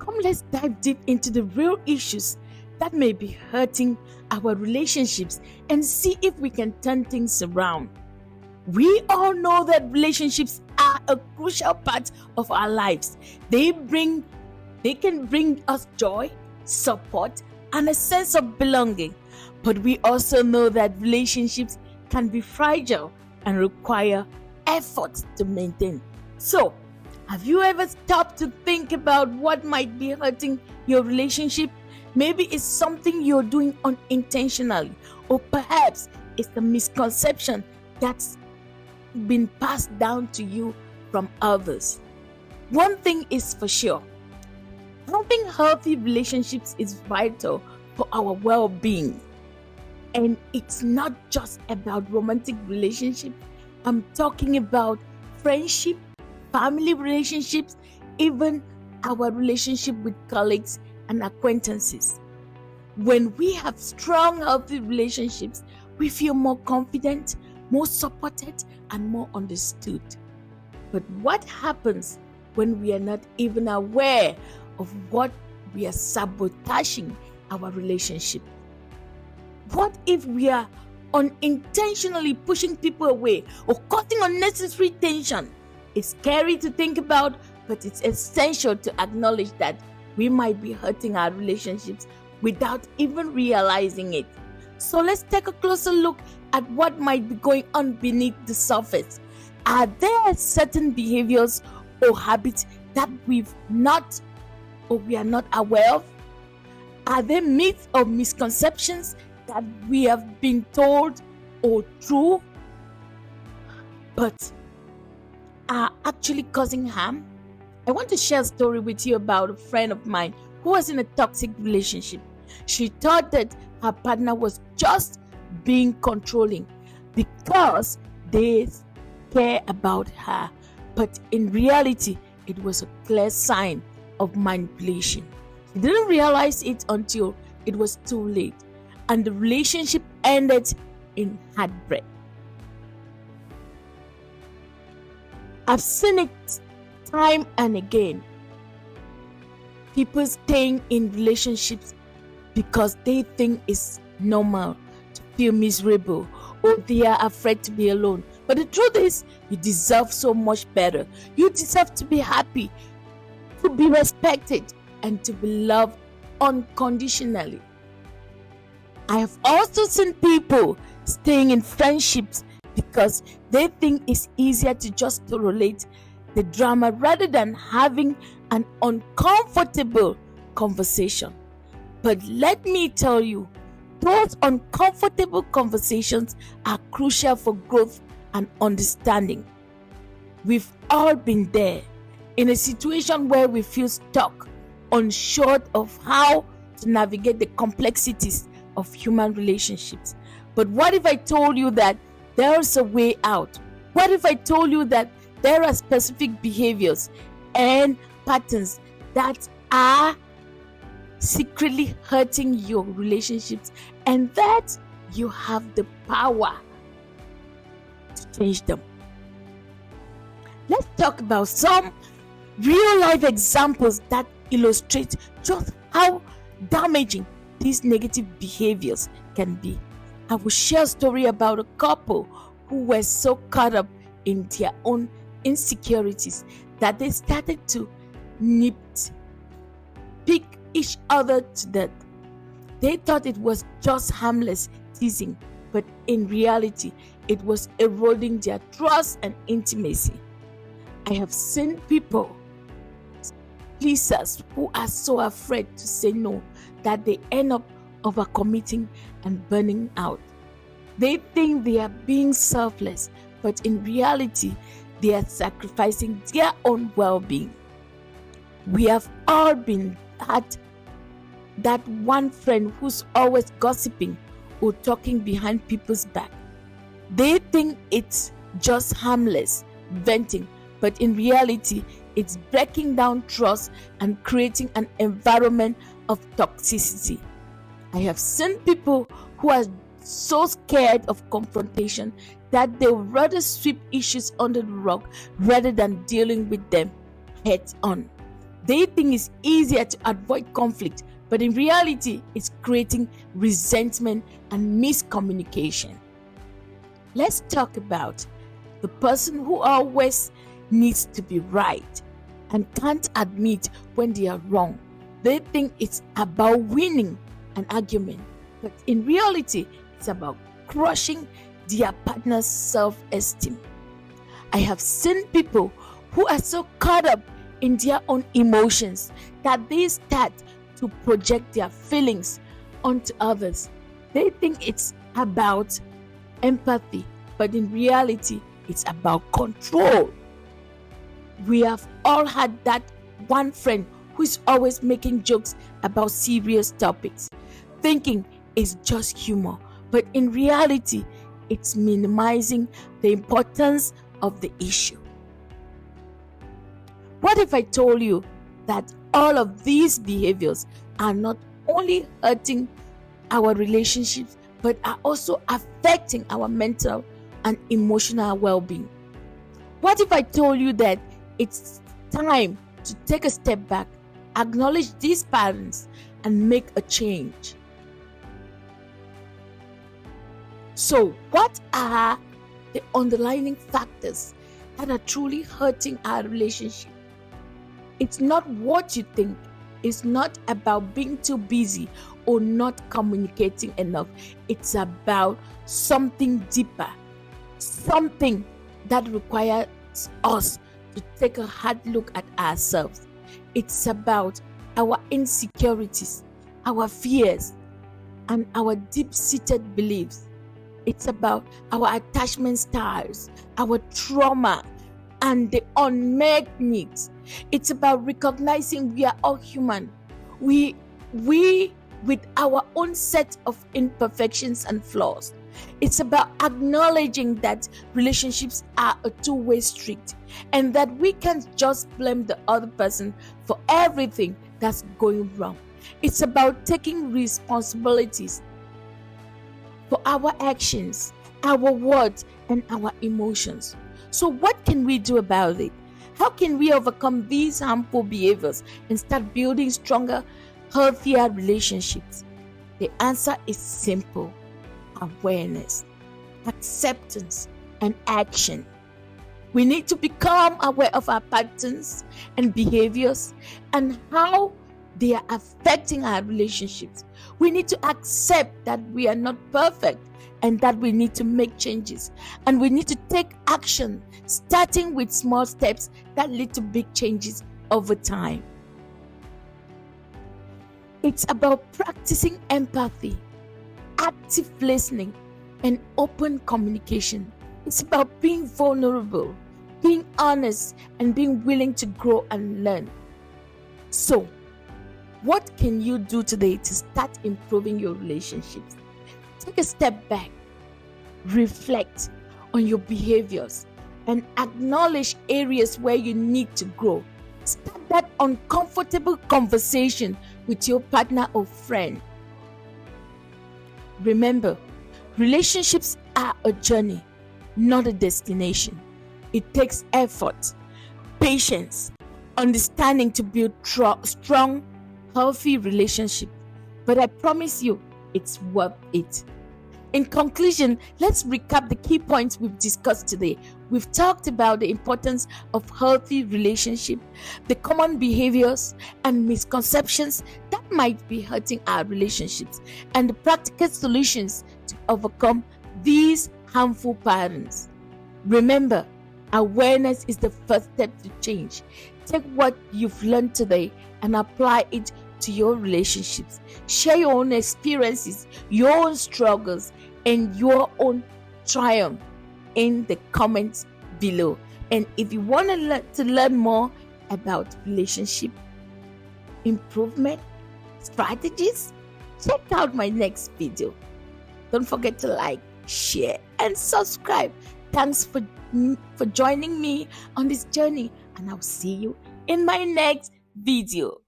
Come, let's dive deep into the real issues that may be hurting our relationships and see if we can turn things around. We all know that relationships are a crucial part of our lives. They can bring us joy, support, and a sense of belonging. But we also know that relationships can be fragile and require effort to maintain. So, have you ever stopped to think about what might be hurting your relationship? Maybe it's something you're doing unintentionally, or perhaps it's a misconception that's been passed down to you from others. One thing is for sure, having healthy relationships is vital for our well-being. And it's not just about romantic relationships. I'm talking about friendship, family relationships, even our relationship with colleagues and acquaintances. When we have strong, healthy relationships, we feel more confident, more supported, and more understood. But what happens when we are not even aware of what we are sabotaging our relationship? What if we are unintentionally pushing people away or causing unnecessary tension? It's scary to think about, but it's essential to acknowledge that we might be hurting our relationships without even realizing it. So let's take a closer look at what might be going on beneath the surface. Are there certain behaviors or habits that we are not aware of? Are there myths or misconceptions that we have been told or true but are actually causing harm? I want to share a story with you about a friend of mine who was in a toxic relationship. She thought that her partner was just being controlling because they care about her, but in reality, it was a clear sign of manipulation. She didn't realize it until it was too late, and the relationship ended in heartbreak. I've seen it time and again. People staying in relationships because they think it's normal to feel miserable or they are afraid to be alone. But the truth is, you deserve so much better. You deserve to be happy, to be respected, and to be loved unconditionally. I have also seen people staying in friendships because they think it's easier to just tolerate the drama rather than having an uncomfortable conversation. But let me tell you, those uncomfortable conversations are crucial for growth and understanding. We've all been there, in a situation where we feel stuck, unsure of how to navigate the complexities of human relationships. But what if I told you that there's a way out? What if I told you that there are specific behaviors and patterns that are secretly hurting your relationships and that you have the power to change them? Let's talk about some real life examples that illustrate just how damaging these negative behaviors can be. I will share a story about a couple who were so caught up in their own insecurities that they started to pick each other to death. They thought it was just harmless teasing, but in reality, it was eroding their trust and intimacy. I have seen people, pleasers, who are so afraid to say no that they end up overcommitting and burning out. They think they are being selfless, but in reality, they are sacrificing their own well-being. We have all had that one friend who's always gossiping or talking behind people's back. They think it's just harmless venting, but in reality, it's breaking down trust and creating an environment of toxicity. I have seen people who are so scared of confrontation that they would rather sweep issues under the rug rather than dealing with them head on. They think it's easier to avoid conflict, but in reality, it's creating resentment and miscommunication. Let's talk about the person who always needs to be right and can't admit when they are wrong. They think it's about winning an argument, but in reality, it's about crushing their partner's self-esteem. I have seen people who are so caught up in their own emotions that they start to project their feelings onto others. They think it's about empathy, but in reality, it's about control. We have all had that one friend who is always making jokes about serious topics, thinking it's just humor, but in reality, it's minimizing the importance of the issue. What if I told you that all of these behaviors are not only hurting our relationships, but are also affecting our mental and emotional well-being? What if I told you that it's time to take a step back, acknowledge these patterns, and make a change? So, what are the underlying factors that are truly hurting our relationship? It's not what you think. It's not about being too busy or not communicating enough. It's about something deeper, something that requires us to take a hard look at ourselves. It's about our insecurities, our fears, and our deep-seated beliefs. It's about our attachment styles, our trauma, and the unmet needs. It's about recognizing we are all human. We with our own set of imperfections and flaws. It's about acknowledging that relationships are a two-way street and that we can't just blame the other person for everything that's going wrong. It's about taking responsibilities for our actions, our words, and our emotions. So what can we do about it? How can we overcome these harmful behaviors and start building stronger, healthier relationships? The answer is simple: awareness, acceptance, and action. We need to become aware of our patterns and behaviors and how they are affecting our relationships. We need to accept that we are not perfect and that we need to make changes. And we need to take action, starting with small steps that lead to big changes over time. It's about practicing empathy, active listening, and open communication. It's about being vulnerable, being honest, and being willing to grow and learn. So, what can you do today to start improving your relationships? Take a step back, reflect on your behaviors, and acknowledge areas where you need to grow. Start that uncomfortable conversation with your partner or friend. Remember, relationships are a journey, not a destination. It takes effort, patience, understanding to build strong, healthy relationships. But I promise you, it's worth it. In conclusion, let's recap the key points we've discussed today. We've talked about the importance of healthy relationship, the common behaviors and misconceptions that might be hurting our relationships, and the practical solutions to overcome these harmful patterns. Remember, awareness is the first step to change. Take what you've learned today and apply it to your relationships. Share your own experiences, your own struggles, and your own triumph in the comments below. And if you want to learn more about relationship improvement strategies, check out my next video. Don't forget to like, share, and subscribe. Thanks for joining me on this journey, and I'll see you in my next video.